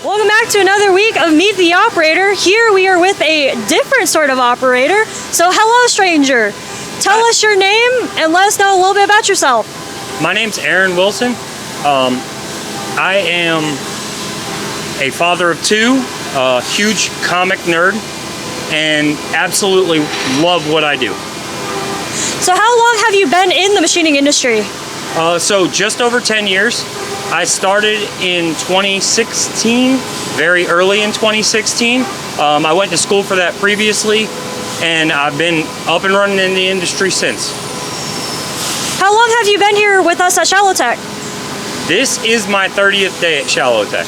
Welcome back to another week of Meet the Operator. Here we are with a different sort of operator. So hello, stranger. Tell us your name and let us know a little bit about yourself. My name's Aaron Wilson. I am a father of two, a huge comic nerd, and absolutely love what I do. So how long have you been in the machining industry? So just over 10 years. I started in 2016, very early in 2016. I went to school for that previously, and I've been up and running in the industry since. How long have you been here with us at Shallow Tech? This is my 30th day at Shallow Tech.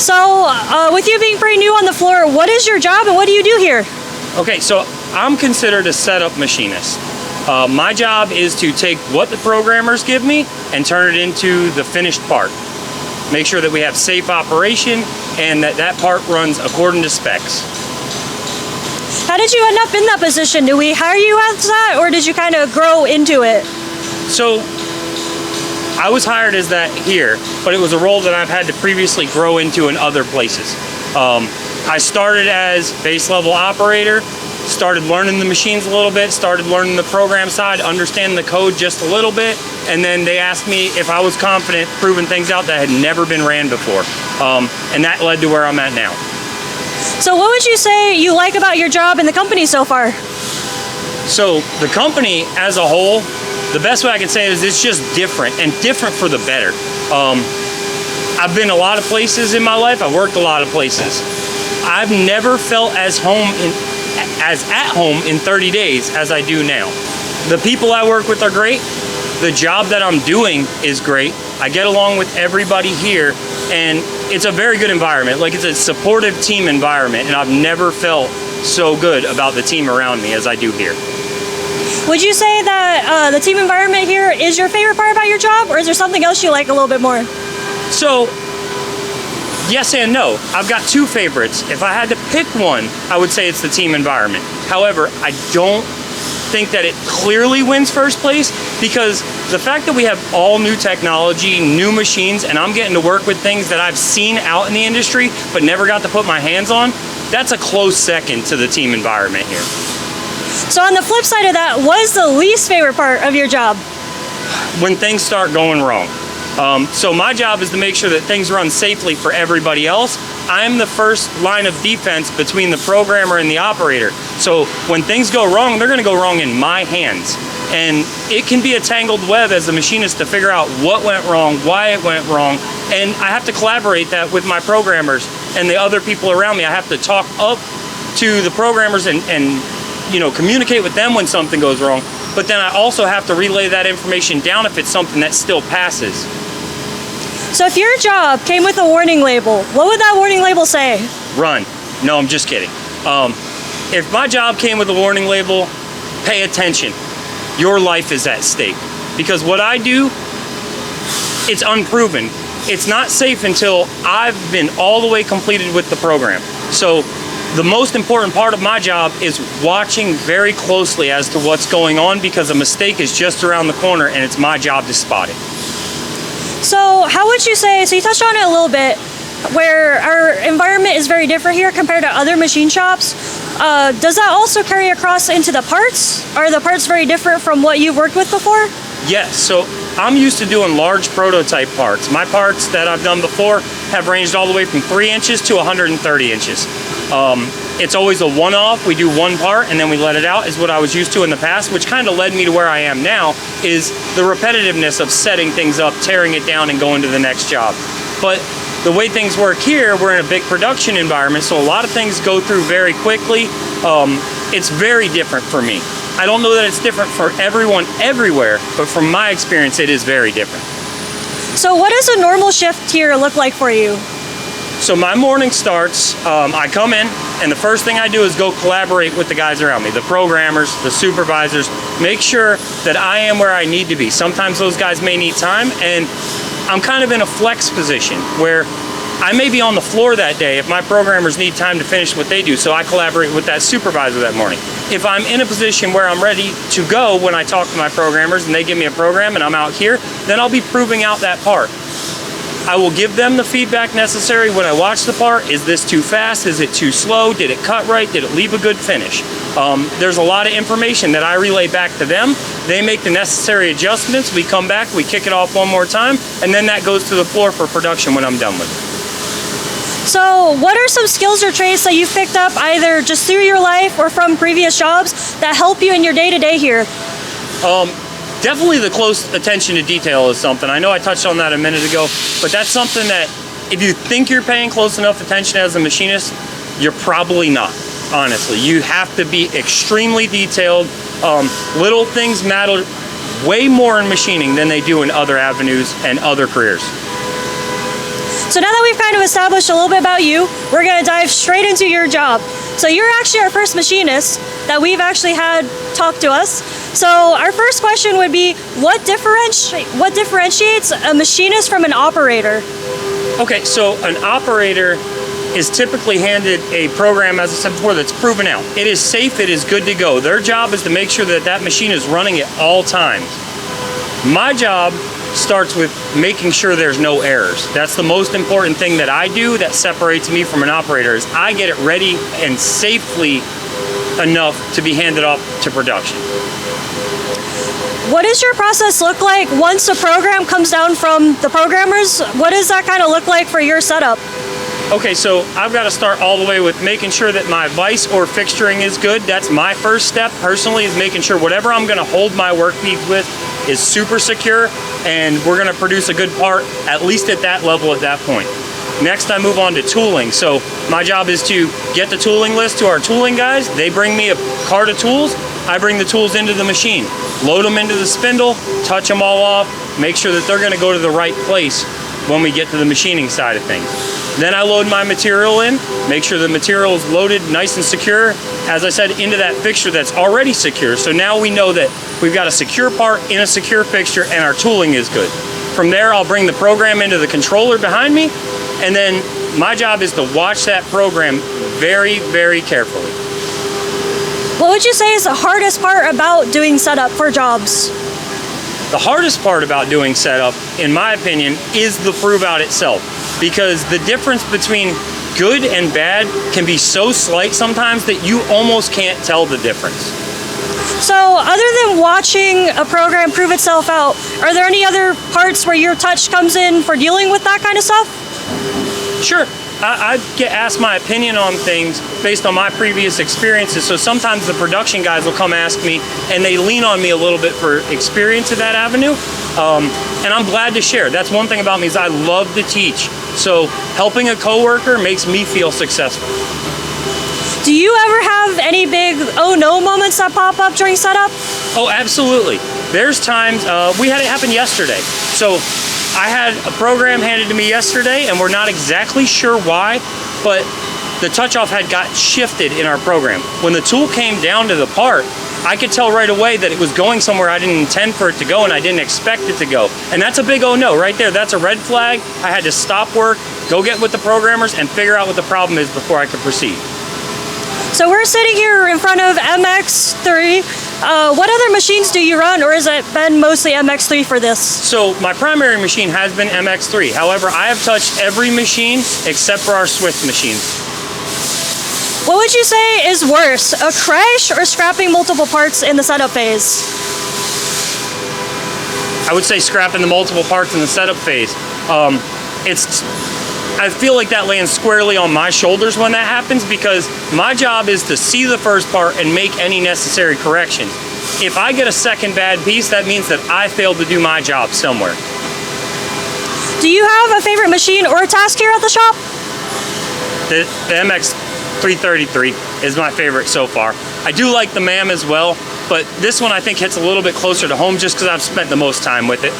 So with you being pretty new on the floor, what is your job and what do you do here? Okay, so I'm considered a setup machinist. My job is to take what the programmers give me and turn it into the finished part. Make sure that we have safe operation and that that part runs according to specs. How did you end up in that position? Did we hire you as that, or did you kind of grow into it? So I was hired as that here, but it was a role that I've had to previously grow into in other places. I started as base level operator, started learning the machines a little bit, started learning the program side, understanding the code just a little bit, and then they asked me if I was confident proving things out that had never been ran before. And that led to where I'm at now. So what would you say you like about your job in the company so far? So the company as a whole, the best way I can say it is it's just different, and different for the better. I've been a lot of places in my life, I've worked a lot of places. I've never felt as at home in 30 days as I do now. The people I work with are great. The job that I'm doing is great. I get along with everybody here, and it's a very good environment. Like, it's a supportive team environment, and I've never felt so good about the team around me as I do here. Would you say that the team environment here is your favorite part about your job, or is there something else you like a little bit more? So, yes and no. I've got two favorites. If I had to pick one, I would say it's the team environment. However, I don't think that it clearly wins first place, because the fact that we have all new technology, new machines, and I'm getting to work with things that I've seen out in the industry but never got to put my hands on, that's a close second to the team environment here. So on the flip side of that, what is the least favorite part of your job? When things start going wrong. So my job is to make sure that things run safely for everybody else. I'm the first line of defense between the programmer and the operator. So when things go wrong, they're gonna go wrong in my hands. And it can be a tangled web as a machinist to figure out what went wrong, why it went wrong, and I have to collaborate that with my programmers and the other people around me. I have to talk up to the programmers and communicate with them when something goes wrong, but then I also have to relay that information down if it's something that still passes. So if your job came with a warning label, what would that warning label say? Run. No, I'm just kidding. If my job came with a warning label, pay attention. Your life is at stake. Because what I do, it's unproven. It's not safe until I've been all the way completed with the program. So the most important part of my job is watching very closely as to what's going on, because a mistake is just around the corner and it's my job to spot it. So how would you say, so you touched on it a little bit, where our environment is very different here compared to other machine shops. Does that also carry across into the parts? Are the parts very different from what you've worked with before? Yes, so I'm used to doing large prototype parts. My parts that I've done before have ranged all the way from 3 inches to 130 inches. It's always a one-off. We do one part and then we let it out, is what I was used to in the past, which kind of led me to where I am now, is the repetitiveness of setting things up, tearing it down, and going to the next job. But the way things work here, we're in a big production environment, so a lot of things go through very quickly. It's very different for me. I don't know that it's different for everyone everywhere, but from my experience, it is very different. So what does a normal shift here look like for you? So my morning starts, I come in, and the first thing I do is go collaborate with the guys around me, the programmers, the supervisors, make sure that I am where I need to be. Sometimes those guys may need time, and I'm kind of in a flex position where I may be on the floor that day if my programmers need time to finish what they do, so I collaborate with that supervisor that morning. If I'm in a position where I'm ready to go when I talk to my programmers and they give me a program and I'm out here, then I'll be proving out that part. I will give them the feedback necessary when I watch the part. Is this too fast? Is it too slow? Did it cut right? Did it leave a good finish? There's a lot of information that I relay back to them. They make the necessary adjustments. We come back, we kick it off one more time, and then that goes to the floor for production when I'm done with it. So what are some skills or traits that you've picked up either just through your life or from previous jobs that help you in your day-to-day here? Definitely the close attention to detail is something. I know I touched on that a minute ago, but that's something that if you think you're paying close enough attention as a machinist, you're probably not, honestly. You have to be extremely detailed. Little things matter way more in machining than they do in other avenues and other careers. So now that we've kind of established a little bit about you, we're going to dive straight into your job. So you're actually our first machinist that we've actually had talk to us. So our first question would be, what differentiates a machinist from an operator? Okay, so an operator is typically handed a program, as I said before, that's proven out. It is safe, it is good to go. Their job is to make sure that that machine is running at all times. My job starts with making sure there's no errors. That's the most important thing that I do that separates me from an operator, is I get it ready and safely enough to be handed off to production. What does your process look like once a program comes down from the programmers? What does that kind of look like for your setup? Okay, so I've got to start all the way with making sure that my vise or fixturing is good. That's my first step personally, is making sure whatever I'm going to hold my workpiece with is super secure, and we're going to produce a good part, at least at that level at that point. Next, I move on to tooling. So my job is to get the tooling list to our tooling guys. They bring me a cart of tools. I bring the tools into the machine, load them into the spindle, touch them all off, make sure that they're going to go to the right place when we get to the machining side of things. Then I load my material in, make sure the material is loaded nice and secure, as I said, into that fixture that's already secure. So now we know that we've got a secure part in a secure fixture and our tooling is good. From there, I'll bring the program into the controller behind me, and then my job is to watch that program very, very carefully. What would you say is the hardest part about doing setup for jobs? The hardest part about doing setup, in my opinion, is the prove out itself, because the difference between good and bad can be so slight sometimes that you almost can't tell the difference. So other than watching a program prove itself out, are there any other parts where your touch comes in for dealing with that kind of stuff? Sure. I get asked my opinion on things based on my previous experiences. So sometimes the production guys will come ask me, and they lean on me a little bit for experience in that avenue. And I'm glad to share. That's one thing about me, is I love to teach. So helping a coworker makes me feel successful. Do you ever have any big oh no moments that pop up during setup? Oh, absolutely. There's times, we had it happen yesterday. So I had a program handed to me yesterday, and we're not exactly sure why, but the touch-off had got shifted in our program. When the tool came down to the part, I could tell right away that it was going somewhere I didn't intend for it to go, and I didn't expect it to go. And that's a big oh no right there. That's a red flag. I had to stop work, go get with the programmers, and figure out what the problem is before I could proceed. So we're sitting here in front of MX3. What other machines do you run, or has it been mostly MX3 for this? So my primary machine has been MX3. However, I have touched every machine except for our Swift machines. What would you say is worse, a crash or scrapping multiple parts in the setup phase? I would say scrapping the multiple parts in the setup phase. I feel like that lands squarely on my shoulders when that happens, because my job is to see the first part and make any necessary corrections. If I get a second bad piece, that means that I failed to do my job somewhere. Do you have a favorite machine or task here at the shop? The MX333 is my favorite so far. I do like the MAM as well, but this one I think hits a little bit closer to home just because I've spent the most time with it.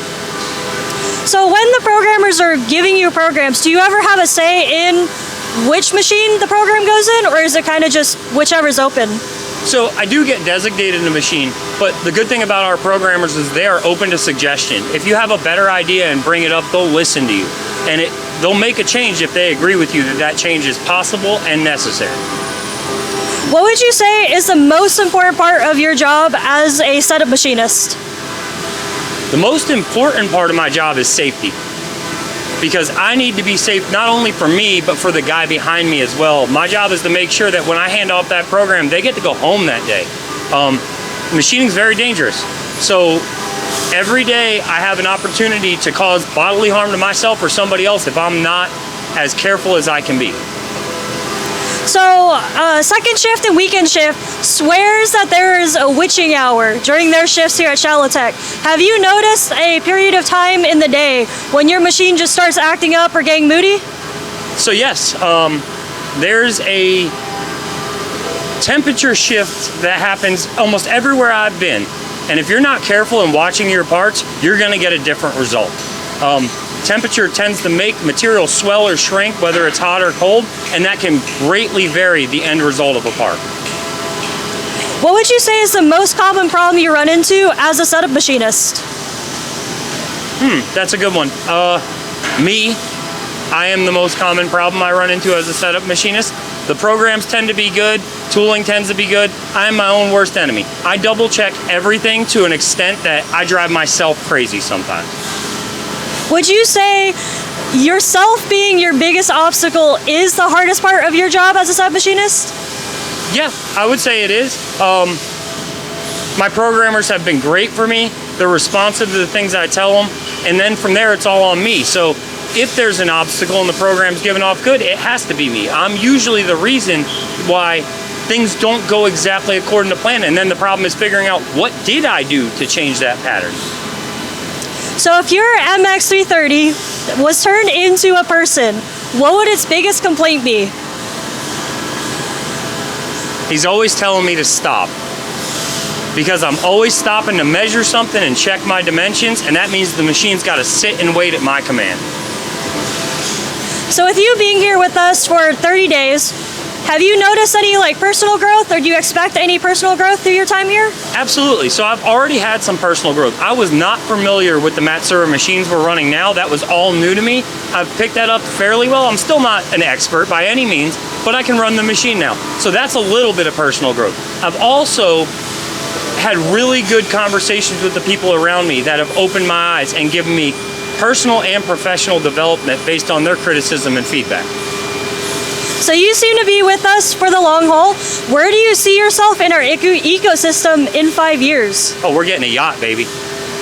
So when the programmers are giving you programs, do you ever have a say in which machine the program goes in, or is it kind of just whichever's open? So I do get designated a machine, but the good thing about our programmers is they are open to suggestion. If you have a better idea and bring it up, they'll listen to you. And they'll make a change if they agree with you that that change is possible and necessary. What would you say is the most important part of your job as a setup machinist? The most important part of my job is safety. because I need to be safe not only for me, but for the guy behind me as well. My job is to make sure that when I hand off that program, they get to go home that day. Machining is very dangerous. So every day I have an opportunity to cause bodily harm to myself or somebody else if I'm not as careful as I can be. So, second shift and weekend shift swears that there is a witching hour during their shifts here at Chalotech. Have you noticed a period of time in the day when your machine just starts acting up or getting moody? So yes, there's a temperature shift that happens almost everywhere I've been. And if you're not careful in watching your parts, you're gonna get a different result. Temperature tends to make material swell or shrink, whether it's hot or cold, and that can greatly vary the end result of a part. What would you say is the most common problem you run into as a setup machinist? That's a good one. I am the most common problem I run into as a setup machinist. The programs tend to be good, tooling tends to be good. I am my own worst enemy. I double check everything to an extent that I drive myself crazy sometimes. Would you say yourself being your biggest obstacle is the hardest part of your job as a setup machinist? Yeah, I would say it is. My programmers have been great for me. They're responsive to the things I tell them, and then from there it's all on me. So if there's an obstacle and the program's giving off good, it has to be me. I'm usually the reason why things don't go exactly according to plan, and then the problem is figuring out what did I do to change that pattern. So if your MX330 was turned into a person, what would its biggest complaint be? He's always telling me to stop, because I'm always stopping to measure something and check my dimensions, and that means the machine's got to sit and wait at my command. So with you being here with us for 30 days, have you noticed any personal growth, or do you expect any personal growth through your time here? Absolutely. So I've already had some personal growth. I was not familiar with the mat server machines we're running now. That was all new to me. I've picked that up fairly well. I'm still not an expert by any means, but I can run the machine now. So that's a little bit of personal growth. I've also had really good conversations with the people around me that have opened my eyes and given me personal and professional development based on their criticism and feedback. So you seem to be with us for the long haul. Where do you see yourself in our ecosystem in 5 years? Oh, we're getting a yacht, baby.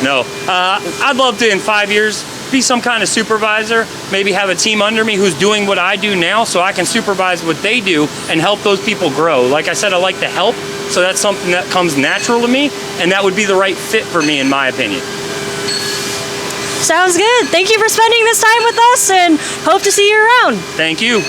No, I'd love to in 5 years be some kind of supervisor, maybe have a team under me who's doing what I do now so I can supervise what they do and help those people grow. Like I said, I like to help, so that's something that comes natural to me, and that would be the right fit for me in my opinion. Sounds good. Thank you for spending this time with us, and hope to see you around. Thank you.